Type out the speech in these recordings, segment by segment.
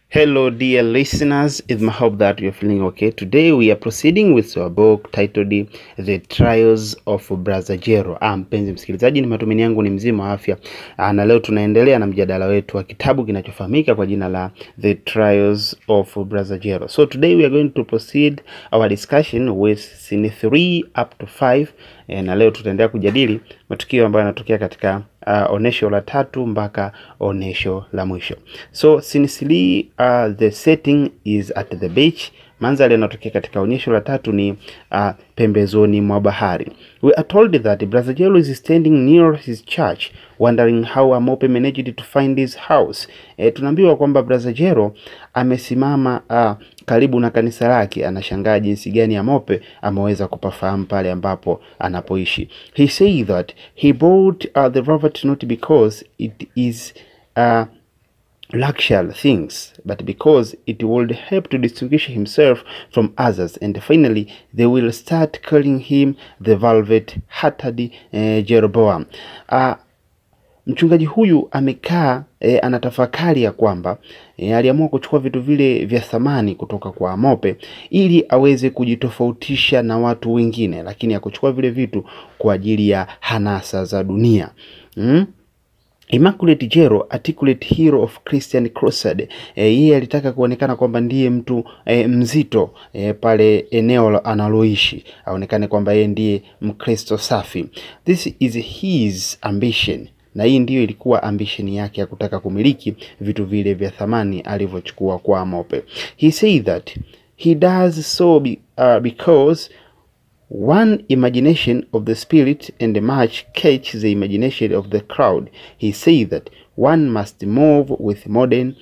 Hello dear listeners, it's my hope that you're feeling okay. Today we are proceeding with our book titled The Trials of Brother Jero. Mpenzi msikilizaji, ni matumaini yangu ni mzima wa afya. Na leo tunaendelea na mjadala wetu wa kitabu kinachofahamika kwa jina la The Trials of Brother Jero. So today we are going to proceed our discussion with scene 3 up to 5. Na leo tutaendelea kujadili matukio ambayo yanatokea katika onesho la 3 mpaka onesho la mwisho. So scene 3, the setting is at the beach. Mandhari yanatokea katika onyesho la 3 ni pembezoni mwa bahari. We are told that Brother Jero is standing near his church, wondering how Amope managed to find his house. Tunaambiwa kwamba Brother Jero amesimama karibu na kanisa lake, anashangaa jinsi gani Amope ameweza kupafahamu pale ambapo anapoishi. He said that he bought the property not because it is luxury things, but because it would help to distinguish himself from others, and finally they will start calling him the velvet-hearted Jeroboam. Mchungaji huyu amekaa anatafakari ya kwamba aliamua kuchukua vitu vile vya thamani kutoka kwa Amope ili aweze kujitofautisha na watu wengine, lakini hakuchukua vile vitu kwa ajili ya hanasa za dunia. Immaculate Jero, articulate hero of Christian crusade. Yeye alitaka kuonekana kwamba ndiye mtu mzito pale eneo analoishi, aonekane kwamba yeye ndiye Mkristo safi. This is his ambition. Na hii ndiyo ilikuwa ambition yake ya kutaka kumiliki vitu vile vya thamani alivyochukua kwa Amope. He said that he does so because one imagination of the spirit and much catch the imagination of the crowd. He said that one must move with modern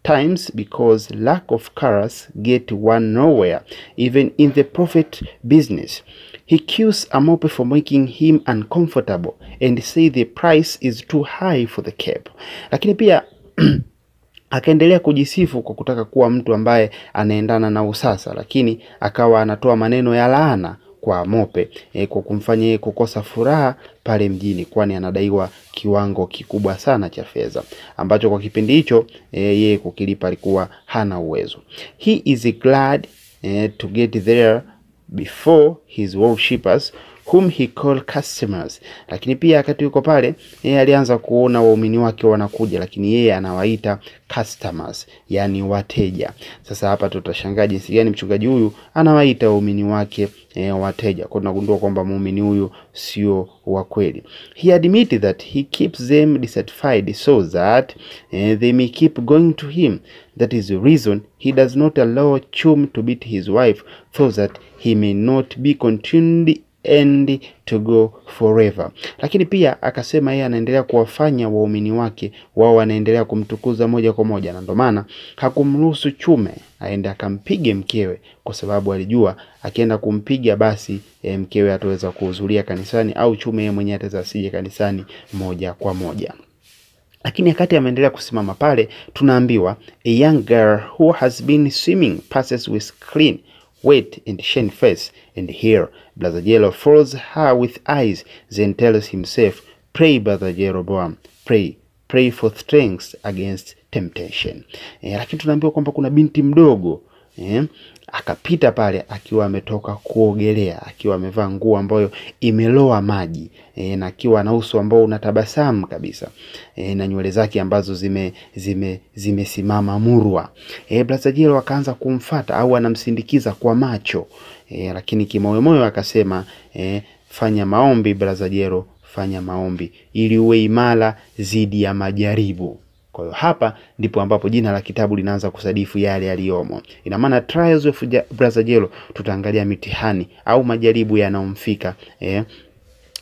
times because lack of colors get one nowhere, even in the prophet business. He accused Amope for making him uncomfortable and say the price is too high for the cap. Lakini pia akaendelea kujisifu kwa kutaka kuwa mtu ambaye anaendana na usasa, lakini akawa anatoa maneno ya laana kwa Amope kwa kumfanya yeye kukosa furaha pale mjini, kwani anadaiwa kiwango kikubwa sana cha fedha ambacho kwa kipindi hicho yeye kukilipa alikuwa hana uwezo. He is glad to get there before his worshippers, whom he called customers. Lakini pia wakati yuko pale yeye alianza kuona waumini wake wanakuja, lakini yeye anawaita customers, yani wateja. Sasa hapa tutashangaa jinsi gani mchungaji huyu anawaita waumini wake wateja. Kwa tunagundua kwamba muumini huyu sio wa kweli. He admitted that he keeps them dissatisfied so that they may keep going to him. That is the reason he does not allow Chum to beat his wife, so that he may not be continued and to go forever. Lakini pia akasema yeye anaendelea kuwafanya waumini wake wao wanaendelea kumtukuza moja kwa moja, na ndio maana hakumruhusu Chume aende akampige mkewe, kwa sababu alijua akienda kumpiga basi mkewe ataweza kuhudhuria kanisani, au Chume yeye mwenyewe ataweza asije kanisani moja kwa moja. Lakini wakati ameendelea kusimama pale, tunaambiwa a young girl who has been swimming passes with clean, wet and shiny face, and here Brother Jero follows her with eyes, then tells himself, pray Brother Jeroboam, pray for strength against temptation. Lakini tunaambiwa kwamba kuna binti mdogo akapita pale akiwa ametoka kuogelea, akiwa amevaa nguo ambayo imeloa maji, na akiwa na uso ambao unatabasamu kabisa, na nywele zake ambazo zimesimama murwa. Brother Jero akaanza kumfuata au anamsindikiza kwa macho, lakini kimoyomoyo akasema, fanya maombi Brother Jero, fanya maombi ili uwe imara zidi ya majaribu. Kwa hiyo hapa ndipo ambapo jina la kitabu linaanza kusadifu yale yaliyomo. Ina maana Trials of Brother Jero, tutaangalia mitihani au majaribu yanayomfika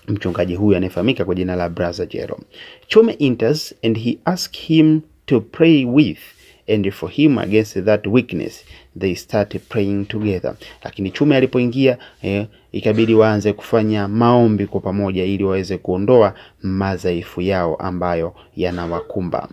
mchungaji huyu anayefahamika kwa jina la Brother Jero. Chume enters and he asks him to pray with and for him against that weakness. They started praying together. Lakini Chume alipoingia ikabidi waanze kufanya maombi kwa pamoja ili waweze kuondoa madhaifu yao ambayo yanawakumba.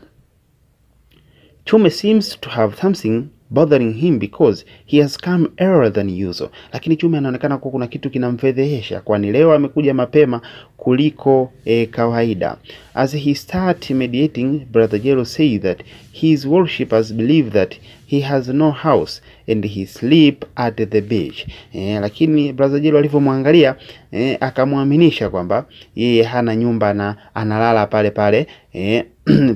Chume seems to have something bothering him because he has come earlier than usual. Lakini Chume anaonekana kwa kuna kitu kinamfedhehesha, kwani leo amekuja mapema kuliko kawaida. As he start mediating, Brother Jero says that his worshippers believe that he has no house and he sleep at the beach. Lakini Brother Jero alivyomwangalia akamwaminisha kwamba yeye hana nyumba na analala pale pale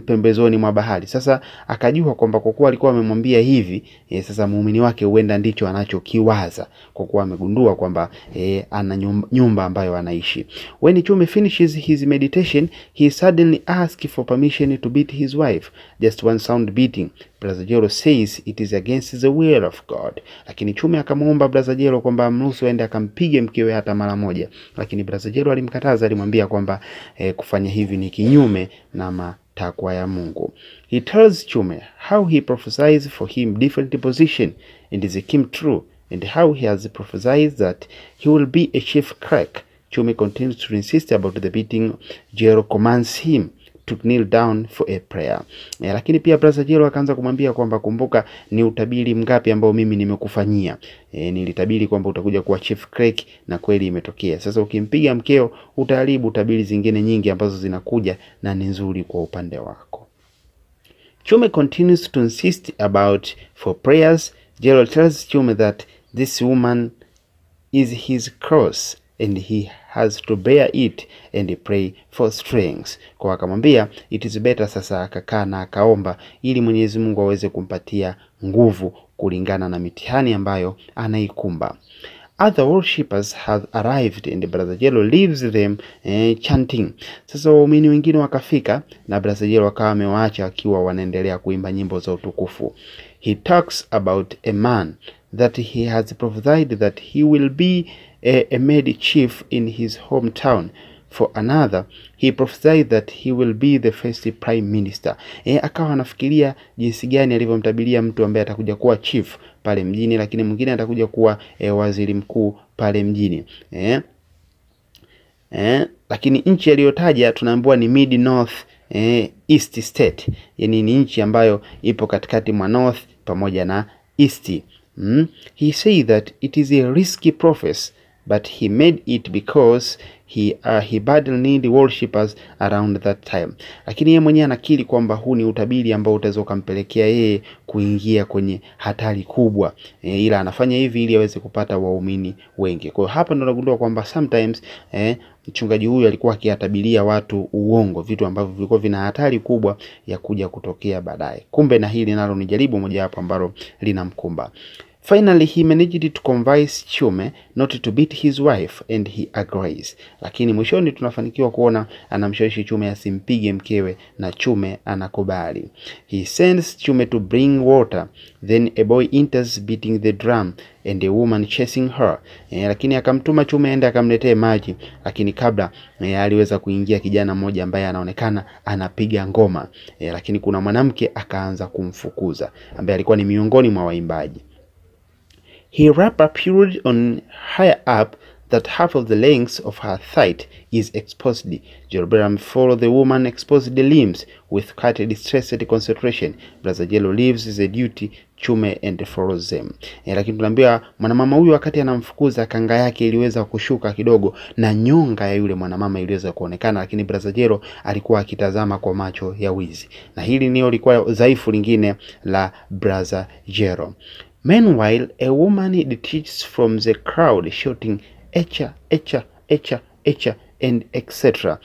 pembezoni mwa bahari. Sasa akajua kwamba kwa kuwa alikuwa amemwambia hivi, sasa muumini wake huenda ndicho anachokiwaza, kwa kuwa amegundua kwamba ana nyumba ambayo anaishi. When Chume finishes his meditation, he suddenly asks for permission to beat his wife. Just one sound beating. Brother Jero says it is against the will of God. Lakini Chume akamuomba Brother Jero kwamba amruhusu aende akampige mkewe hata mara moja. Lakini Brother Jero alimkataza, alimwambia kwamba kufanya hivi ni kinyume na matakwa ya Mungu. He tells Chume how he prophesies for him different position and it came true, and how he has prophesied that he will be a chief clerk. Chume continues to insist about the beating. Jero commands him to kneel down for a prayer. Lakini pia Brother Jero akaanza kumwambia kwamba kumbuka ni utabiri mgapi ambao mimi nimekufanyia. Nilitabiri kwamba utakuja kuwa chief clerk na kweli imetokea. Sasa ukimpiga mkeo utaharibu tabiri zingine nyingi ambazo zinakuja na ni nzuri kwa upande wako. Chume continues to insist about for prayers. Jero tells Chume that this woman is his cross and he has to bear it and pray for strength. Kwa akamwambia it is better sasa akakaa na akaomba ili Mwenyezi Mungu aweze kumpatia nguvu kulingana na mitihani ambayo anaikumba. Other worshippers have arrived and Brother Jero leaves them chanting. Sasa waumini wengine wakafika na Brother Jero akawa amewaacha akiwa wanaendelea kuimba nyimbo za utukufu. He talks about a man that he has prophesied that he will be a made chief in his hometown. For another, he prophesied that he will be the first prime minister. Akawa anafikiria jinsi gani alivyomtabiria mtu ambaye atakuja kuwa chief pale mjini, lakini mwingine atakuja kuwa waziri mkuu pale mjini. Lakini nchi aliyotaja tunaambiwa ni mid north east state. Yani ni nchi ambayo ipo katikati mwa north pamoja na east. He said that it is a risky prophecy, but he made it because he badly need worshippers around that time. Lakini yeye mwenyewe anakiri kwamba huu ni utabiri ambao utaweza kumpelekea yeye kuingia kwenye hatari kubwa. Ila anafanya hivi ili aweze kupata waumini wengi. Kwa hiyo hapa ndo nagundua kwamba sometimes mchungaji huyu alikuwa akiyatabiria watu uongo, vitu ambavyo vilikuwa vina hatari kubwa ya kuja kutokea baadaye. Kumbe na hili nalo ni jaribu moja hapo ambalo linamkumba. Finally, he managed to convince Chume not to beat his wife and he agrees. Lakini mwishoni tunafanikiwa kuona anamshawishi Chume asimpige mkewe na Chume anakubali. He sends Chume to bring water. Then a boy enters beating the drum and a woman chasing her. Lakini akamtuma Chume aende akamletee maji. Lakini kabla aliweza kuingia kijana mmoja ambaye anaonekana anapiga ngoma. Lakini kuna mwanamke akaanza kumfukuza ambaye alikuwa ni miongoni mwa waimbaji. He wrapped a period on higher up that half of the length of her thigh is exposed. Jeroboam followed the woman exposed the limbs with cut distressed concentration. Brother Jero leaves the duty Chume and follows them. Lakini tunaambiwa mwanamama huyu wakati anamfukuza kanga yake iliweza kushuka kidogo na nyonga ya yule mwanamama iliweza kuonekana, lakini Brother Jero alikuwa akitazama kwa macho ya wizi. Na hili ndio lilikuwa dhaifu lingine la Brother Jero. Meanwhile, a woman detached from the crowd shouting, "Echa, echa, echa, echa," and etc.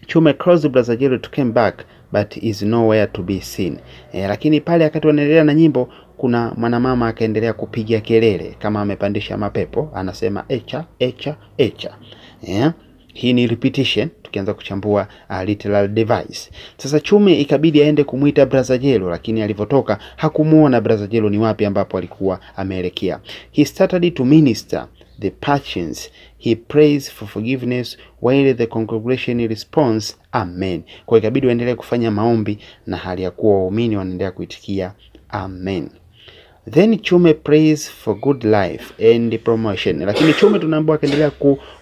Chume calls Brother Jero to come back, but is nowhere to be seen. Lakini pale wakati wanaendelea na nyimbo, kuna mwanamama akaendelea kupiga kelele kama amepandisha mapepo, anasema echa, echa, echa. Hii ni repetition tukianza kuchambua literal device. Sasa Chume ikabidi aende kumuita Brother Jero, lakini alivotoka hakumuona Brother Jero ni wapi ambapo alikuwa ameelekea. He started to minister the patience. He prays for forgiveness while the congregation responds amen. Kwa ikabidi waendelee kufanya maombi na hali ya kuwa waumini wanaendelea kuitikia amen. Then Chume prays for good life and promotion. Lakini Chume tunaambiwa akaendelea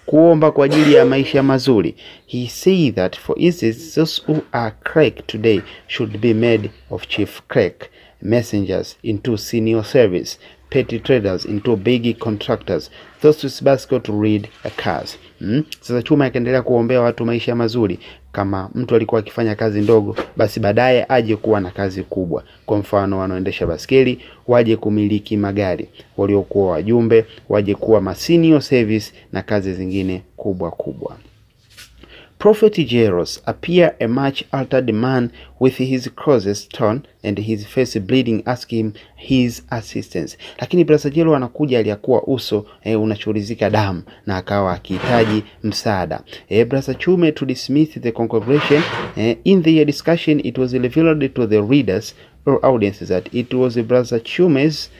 kuomba kwa ajili ya maisha mazuri. He say that for instance those who are clerk today should be made of chief clerk. messengers into senior service, petty traders into big contractors, those with bicycle to read a Kazi. Sasa Chuma akaendelea kuombea watu maisha mazuri. Kama mtu alikuwa akifanya kazi ndogo, basi baadaye aje kuwa na kazi kubwa. Kwa mfano, wanaoendesha baskeli waje kumiliki magari, waliokuwa wajumbe waje kuwa senior service na kazi zingine kubwa kubwa. Prophet Jeros appear a much altered man with his clothes torn and his face bleeding, ask him his assistance. Lakini Brother Jero anakuja aliyakuwa uso unachurizika damu na akawa akihitaji msaada. Brother Chume to dismiss the congregation. In the discussion it was revealed to the readers or audience that it was Brother Chume's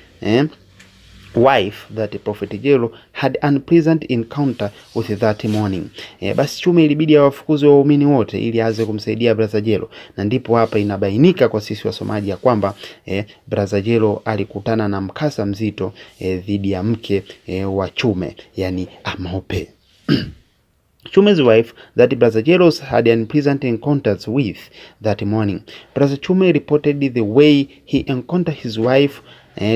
wife that Prophet Jero had unpleasant encounter with that morning. Basi Chume ilibidi awafukuze waumini wote ili aanze kumsaidia Brother Jero, na ndipo hapa inabainika kwa sisi wasomaji ya kwamba Brother Jero alikutana na mkasa mzito dhidi ya mke wa Chume, yani Amope. Chume's wife that Brother Jeros had unpleasant encounters with that morning. Brother Chume reported the way he encountered his wife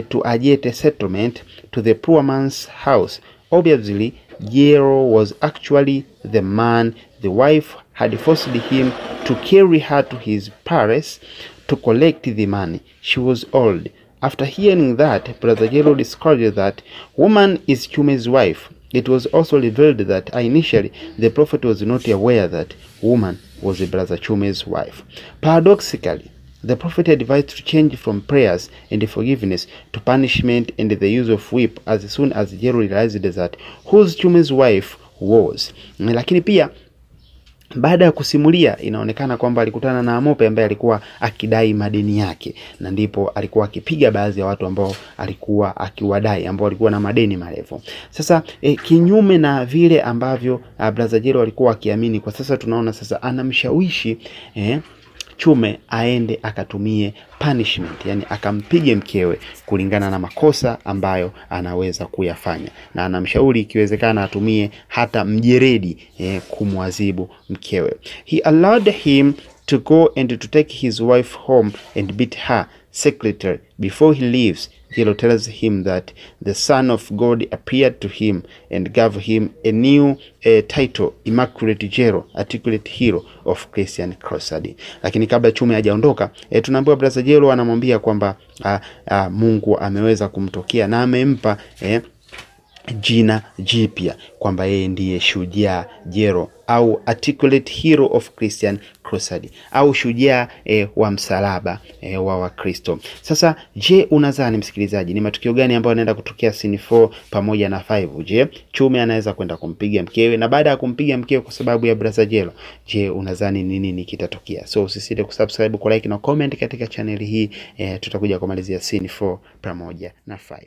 to ajete a settlement to the poor man's house. Obviously, Jero was actually the man the wife had forced him to carry her to his palace to collect the money. She was old. After hearing that, Brother Jero discovered that woman is Chume's wife. It was also revealed that initially the prophet was not aware that woman was Brother Chume's wife. Paradoxically, the prophet advised to change from prayers and forgiveness to punishment and the use of whip as soon as Jero realized that whose Chume's wife was. Lakini pia baada ya kusimulia inaonekana kwamba alikutana na Amope ambaye alikuwa akidai madeni yake, na ndipo alikuwa akipiga baadhi ya watu ambao alikuwa akiwadai, ambao walikuwa na madeni marefu. Sasa kinyume na vile ambavyo Brother Jero alikuwa akiamini, kwa sasa tunaona sasa anamshawishi Chume aende akatumie punishment, yani akampige mkewe kulingana na makosa ambayo anaweza kuyafanya, na anamshauri ikiwezekana atumie hata mjeredi kumwadhibu mkewe. He allowed him to go and to take his wife home and beat her secretary. Before he leaves, Jero tells him that the Son of God appeared to him and gave him a new title, Immaculate Jero, articulate hero of Christian crusade. Lakini kabla Chume hajaondoka, tunaambiwa Brother Jero anamwambia kwamba Mungu ameweza kumtokea na amempa jina jipya, kwamba yeye ndiye Shujaa Jero au articulate hero of Christian crusade, au shujaa wa msalaba wa Wakristo. Sasa je, unadhani msikilizaji, ni matukio gani ambayo yanaenda kutokea scene 4 pamoja na 5? Je, Chume anaweza kwenda kumpiga mkewe, na baada ya kumpiga mkewe kwa sababu ya Brother Jero, je, unadhani nini kitatokea? So usisite kusubscribe, ku like na comment katika channel hii. Tutakuja kumalizia scene 4 pamoja na 5.